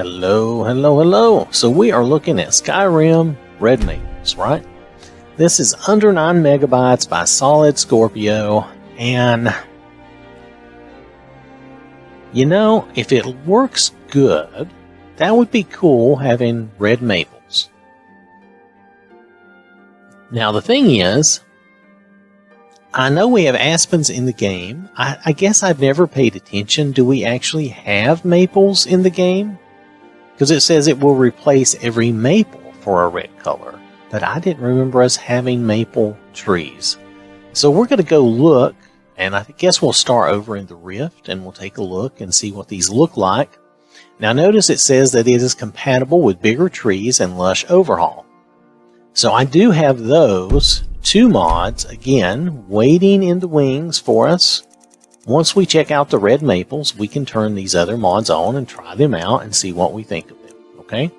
Hello, hello, hello. So we are looking at Skyrim Red Maples, right? This is under 9 megabytes by Solid Scorpio, and you know, if it works good, that would be cool having red maples. Now the thing is, I know we have aspens in the game. I guess I've never paid attention. Do we actually have maples in the game? Because it says it will replace every maple for a red color. But I didn't remember us having maple trees. So we're going to go look, and I guess we'll start over in the Rift, and we'll take a look and see what these look like. Now notice it says that it is compatible with bigger trees and lush overhaul. So I do have those two mods, again, waiting in the wings for us. Once we check out the red maples, we can turn these other mods on and try them out and see what we think of them, okay?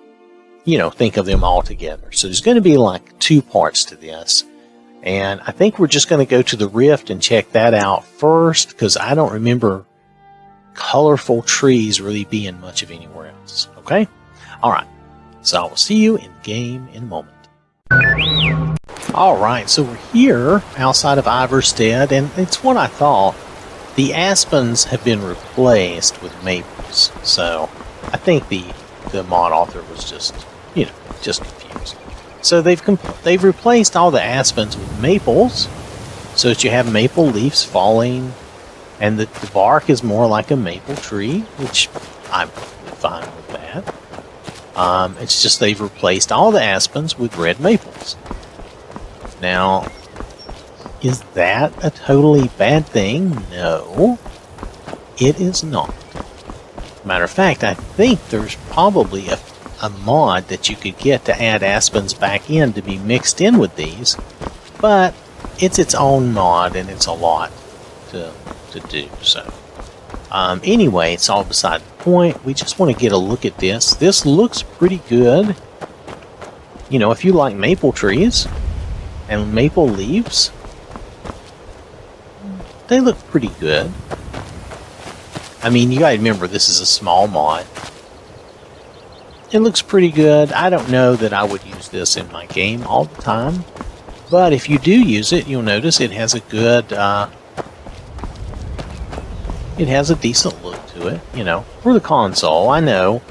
You know, think of them all together. So there's going to be like 2 parts to this. And I think we're just going to go to the Rift and check that out first, because I don't remember colorful trees really being much of anywhere else, okay? Alright, so I will see you in game in a moment. Alright, so we're here outside of Iverstead, and it's what I thought. The aspens have been replaced with maples, so I think the mod author was just, you know, just confused. So they've replaced all the aspens with maples, so that you have maple leaves falling, and the bark is more like a maple tree, which I'm fine with that. It's just they've replaced all the aspens with red maples. Now, is that a totally bad thing? No, it is not. Matter of fact, I think there's probably a mod that you could get to add aspens back in to be mixed in with these, but it's its own mod and it's a lot to do. So anyway, it's all beside the point. We just want to get a look at this. This looks pretty good. You know, if you like maple trees and maple leaves, they look pretty good. I mean, you gotta remember, this is a small mod. It looks pretty good. I don't know that I would use this in my game all the time, but if you do use it, you'll notice it has a good, it has a decent look to it, you know, for the console. I know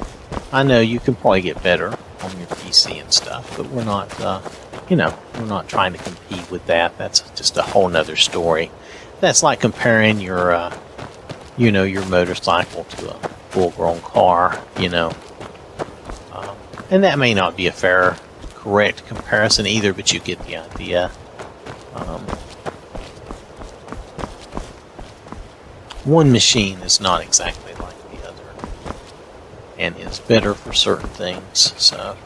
you can probably get better on your PC and stuff, but we're not, you know, we're not trying to compete with that. That's just a whole nother story. That's like comparing your, you know, your motorcycle to a full-grown car, you know. And that may not be a fair, correct comparison either, but you get the idea. One machine is not exactly like the other, and is better for certain things. So,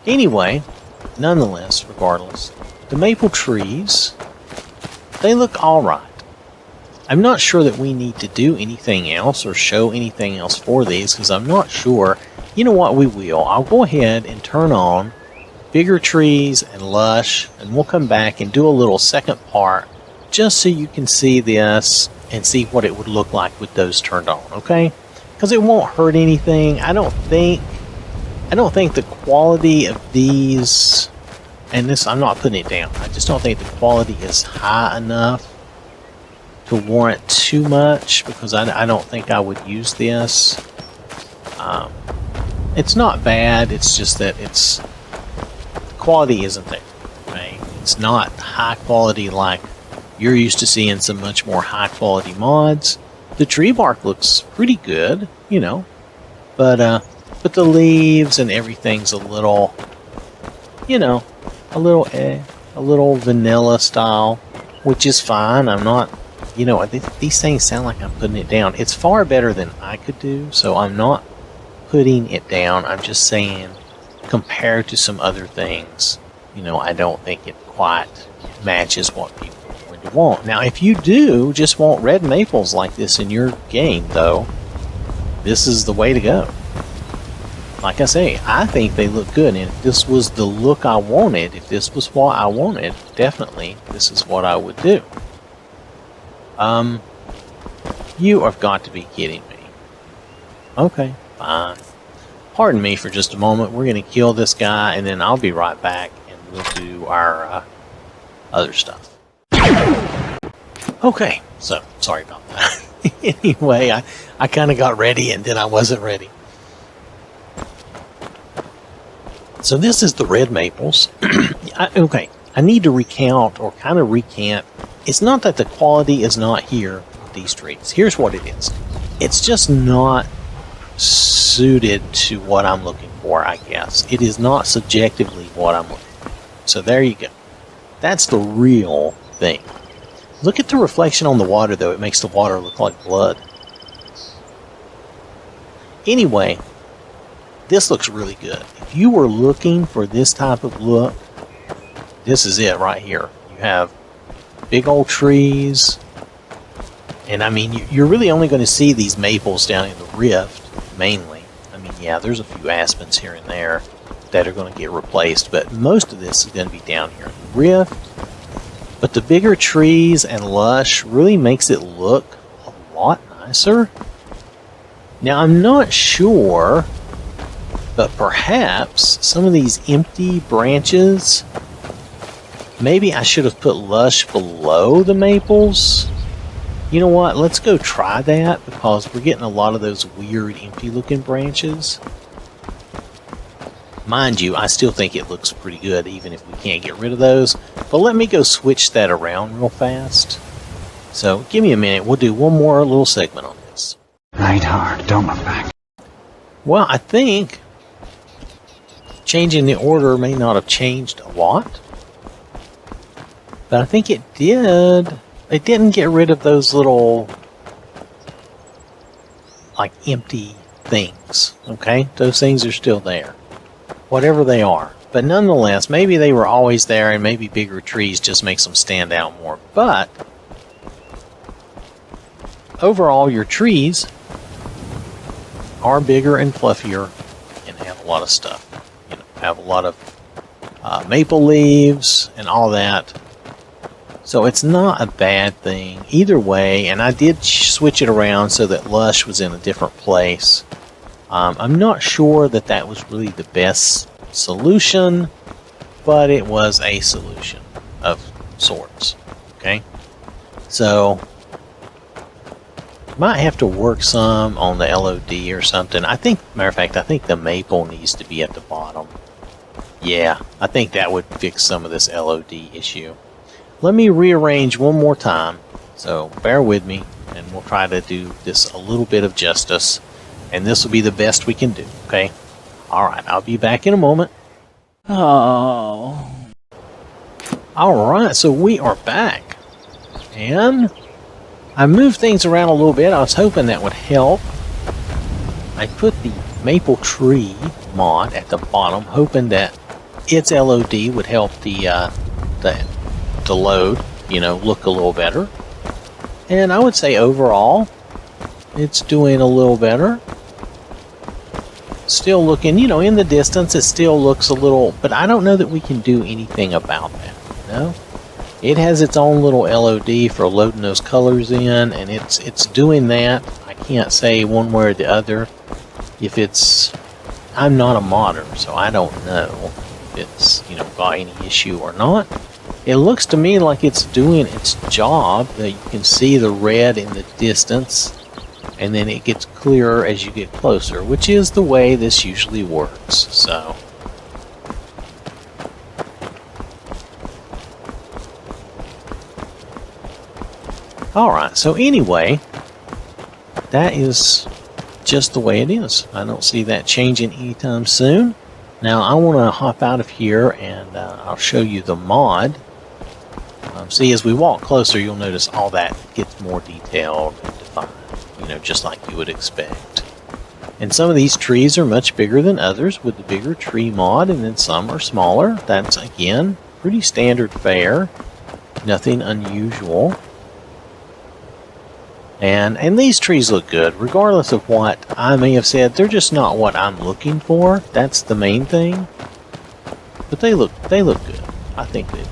anyway, nonetheless, regardless, the maple trees, they look alright. I'm not sure that we need to do anything else or show anything else for these, because I'm not sure. You know what, we will. I'll go ahead and turn on bigger trees and lush, and we'll come back and do a little second part just so you can see this and see what it would look like with those turned on, okay? Because it won't hurt anything. I don't think the quality of these, and this, I'm not putting it down, I just don't think the quality is high enough to warrant too much, because I don't think I would use this. It's not bad, it's just that the quality isn't there, right? It's not high quality like you're used to seeing some much more high quality mods. The tree bark looks pretty good, you know, but the leaves and everything's a little, you know, a little vanilla style, which is fine. I'm not, you know, these things sound like I'm putting it down. It's far better than I could do, so I'm not putting it down. I'm just saying, compared to some other things, you know, I don't think it quite matches what people are going to want. Now, if you do just want red maples like this in your game, though, this is the way to go. Like I say, I think they look good, and if this was the look I wanted, if this was what I wanted, definitely this is what I would do. You have got to be kidding me. Okay, fine. pardon me for just a moment. We're going to kill this guy, and then I'll be right back, and we'll do our other stuff. Okay, so sorry about that. Anyway, I kind of got ready, and then I wasn't ready. So this is the red maples. Okay, I need to recount, or kind of recant. It's not that the quality is not here with these trees. Here's what it is. It's just not suited to what I'm looking for, I guess. It is not subjectively what I'm looking for. So there you go. That's the real thing. Look at the reflection on the water, though. It makes the water look like blood. Anyway, this looks really good. If you were looking for this type of look, this is it right here. You have big old trees. And I mean, you're really only going to see these maples down in the rift, mainly. I mean, yeah, there's a few aspens here and there that are going to get replaced, but most of this is going to be down here in the rift. But the bigger trees and lush really makes it look a lot nicer. Now, I'm not sure, but perhaps some of these empty branches, maybe I should have put lush below the maples. You know what? Let's go try that, because we're getting a lot of those weird empty looking branches. Mind you, I still think it looks pretty good even if we can't get rid of those. But let me go switch that around real fast. So give me a minute. We'll do one more little segment on this. Right hard, don't look back. Well, I think changing the order may not have changed a lot. But I think it did. It didn't get rid of those little, like, empty things. Okay? Those things are still there. Whatever they are. But nonetheless, maybe they were always there, and maybe bigger trees just makes them stand out more. But overall, your trees are bigger and fluffier and have a lot of stuff. You know, have a lot of maple leaves and all that. So it's not a bad thing either way. And I did switch it around so that lush was in a different place. I'm not sure that that was really the best solution, but it was a solution of sorts. Okay, so might have to work some on the LOD or something. I think, matter of fact, I think the maple needs to be at the bottom. Yeah, I think that would fix some of this LOD issue. Let me rearrange one more time, so bear with me, and we'll try to do this a little bit of justice. And this will be the best we can do, okay? Alright, I'll be back in a moment. Oh. Alright, so we are back. And I moved things around a little bit. I was hoping that would help. I put the maple tree mod at the bottom, hoping that its LOD would help the load, you know, look a little better. And I would say overall, it's doing a little better. Still looking, you know, in the distance, it still looks a little, but I don't know that we can do anything about that, you know? It has its own little LOD for loading those colors in, and it's doing that. I can't say one way or the other if it's, I'm not a modder, so I don't know if it's, you know, got any issue or not. It looks to me like it's doing its job, that you can see the red in the distance, and then it gets clearer as you get closer, which is the way this usually works. So alright, so anyway, that is just the way it is. I don't see that changing anytime soon. Now I want to hop out of here, and I'll show you the mod. See, as we walk closer, you'll notice all that gets more detailed and defined, you know, just like you would expect. And some of these trees are much bigger than others with the bigger tree mod, and then some are smaller. That's, again, pretty standard fare. Nothing unusual. And these trees look good, regardless of what I may have said. They're just not what I'm looking for. That's the main thing. But they look good. I think they do.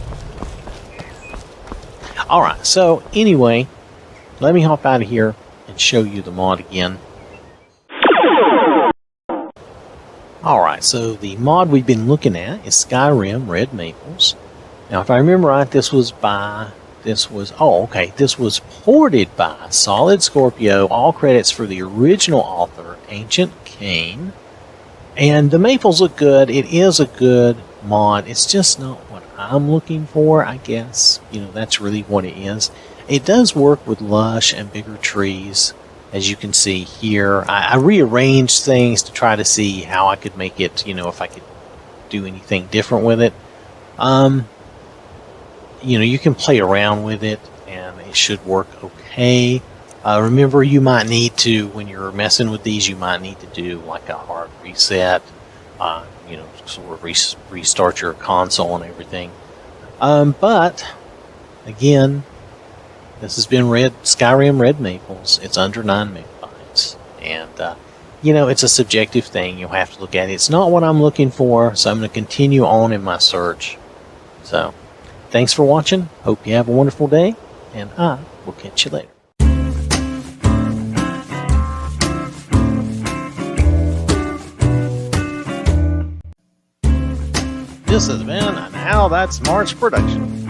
Alright, so anyway, let me hop out of here and show you the mod again. Alright, so the mod we've been looking at is Skyrim Red Maples. Now, if I remember right, this was ported by Solid Scorpio. All credits for the original author, Ancient Kane. And the maples look good. It is a good mod. It's just not what I'm looking for, I guess. That's really what it is. It does work with lush and bigger trees, as you can see here. I rearranged things to try to see how I could make it, if I could do anything different with it. You can play around with it, and it should work okay. Remember, you might need to, when you're messing with these, you might need to do like a hard reset, sort of restart your console and everything. But, again, this has been Skyrim Red Maples. It's under 9 megabytes. And, it's a subjective thing. You'll have to look at it. It's not what I'm looking for, so I'm going to continue on in my search. So, thanks for watching. Hope you have a wonderful day, and I will catch you later. This has been an OwwThatSmarts production.